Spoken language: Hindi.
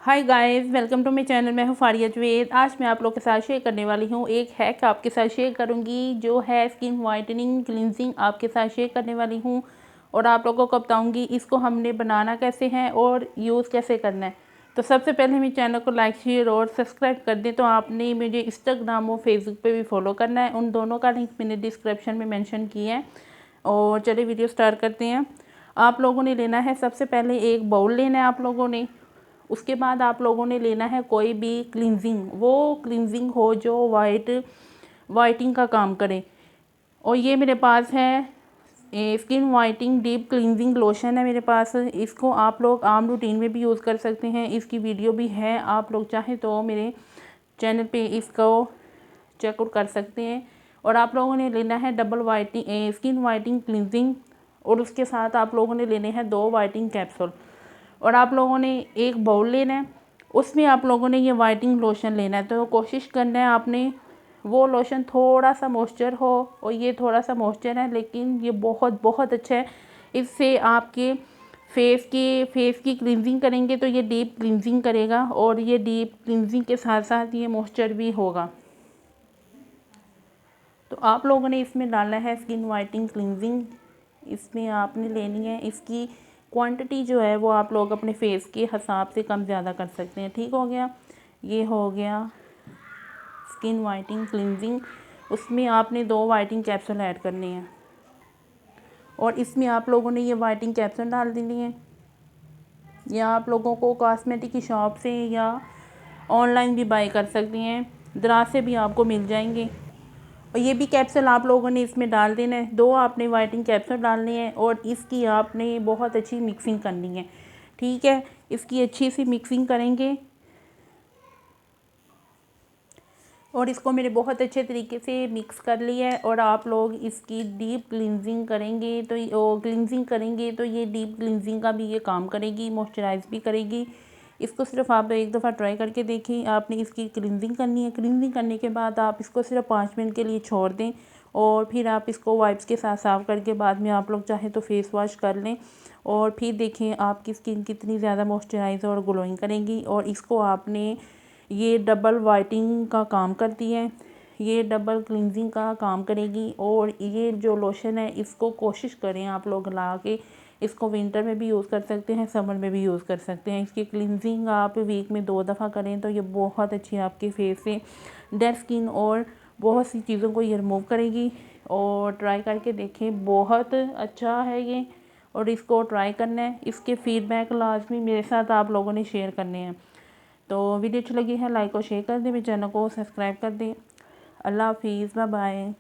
Hi guys, welcome to my channel. मैं हूँ फारिया जवेद। आज मैं आप लोग के साथ शेयर करने वाली हूँ एक हैक आपके साथ शेयर करूँगी जो है स्किन वाइटनिंग क्लिनजिंग आपके साथ शेयर करने वाली हूँ और आप लोगों को बताऊँगी इसको हमने बनाना कैसे है और यूज़ कैसे करना है। तो सबसे पहले मेरे चैनल को लाइक शेयर और सब्सक्राइब कर दें। तो आपने मुझे इंस्टाग्राम और फेसबुक पे भी फॉलो करना है, उन दोनों का लिंक मैंने डिस्क्रिप्शन में मेंशन किया है। और चलिए वीडियो स्टार्ट करते हैं। आप लोगों ने लेना है, सबसे पहले एक बाउल लेना है आप लोगों ने। उसके बाद आप लोगों ने लेना है कोई भी क्लिनजिंग, वो क्लिनजिंग हो जो वाइटिंग का काम करे। और ये मेरे पास है स्किन वाइटिंग डीप क्लिनजिंग लोशन है मेरे पास। इसको आप लोग आम रूटीन में भी यूज़ कर सकते हैं। इसकी वीडियो भी है, आप लोग चाहें तो मेरे चैनल पे इसको चेकआउट कर सकते हैं। और आप लोगों ने लेना है डबल वाइटिंग स्किन वाइटिंग क्लिनजिंग और उसके साथ आप लोगों ने लेने हैं 2 वाइटिंग कैप्सूल। और आप लोगों ने एक बाउल लेना है, उसमें आप लोगों ने ये वाइटिंग लोशन लेना है। तो कोशिश करना है आपने वो लोशन थोड़ा सा मॉइस्चर हो, और ये थोड़ा सा मॉइस्चर है लेकिन ये बहुत बहुत अच्छा है। इससे आपके फेस की क्लिनजिंग करेंगे तो ये डीप क्लिनजिंग करेगा, और ये डीप क्लिनजिंग के साथ साथ ये मॉइस्चर भी होगा। तो आप लोगों ने इसमें डालना है स्किन वाइटिंग क्लिनजिंग। इसमें आपने लेनी है, इसकी क्वांटिटी जो है वो आप लोग अपने फेस के हिसाब से कम ज़्यादा कर सकते हैं। ठीक हो गया, ये हो गया स्किन वाइटिंग क्लिनजिंग। उसमें आपने 2 वाइटिंग कैप्सूल ऐड करने हैं और इसमें आप लोगों ने ये वाइटिंग कैप्सूल डाल देनी है। या आप लोगों को कॉस्मेटिक की शॉप से या ऑनलाइन भी बाय कर सकती हैं, दराज से भी आपको मिल जाएंगे। और ये भी कैप्सूल आप लोगों ने इसमें डाल देना है। 2 आपने वाइटिंग कैप्सूल डालने हैं और इसकी आपने बहुत अच्छी मिक्सिंग करनी है। ठीक है, इसकी अच्छी सी मिक्सिंग करेंगे और इसको मैंने बहुत अच्छे तरीके से मिक्स कर लिया है। और आप लोग इसकी डीप क्लिनजिंग करेंगे तो ये डीप क्लिनजिंग का भी ये काम करेगी, मॉइस्चराइज भी करेगी। इसको सिर्फ आप एक दफ़ा ट्राई करके देखें। आपने इसकी क्लिनजिंग करनी है। क्लिनजिंग करने के बाद आप इसको सिर्फ 5 मिनट के लिए छोड़ दें और फिर आप इसको वाइप्स के साथ साफ़ करके बाद में आप लोग चाहें तो फेस वॉश कर लें। और फिर देखें आपकी स्किन कितनी ज़्यादा मॉइस्चराइज और ग्लोइंग करेंगी। और इसको आपने ये डबल वाइटिंग का काम करती है, ये डबल क्लिनजिंग का काम करेगी। और ये जो लोशन है इसको कोशिश करें आप लोग ला के, इसको विंटर में भी यूज़ कर सकते हैं, समर में भी यूज़ कर सकते हैं। इसकी क्लिनजिंग आप वीक में 2 दफ़ा करें तो ये बहुत अच्छी आपके फेस से डेड स्किन और बहुत सी चीज़ों को ये रिमूव करेगी। और ट्राई करके देखें, बहुत अच्छा है ये और इसको ट्राई करना है। इसके फीडबैक लाजमी मेरे साथ आप लोगों ने शेयर करने हैं। तो वीडियो अच्छी लगी है लाइक और शेयर कर दें, मेरे चैनल को सब्सक्राइब कर दें। अल्लाह हाफिज़, बाय बाय।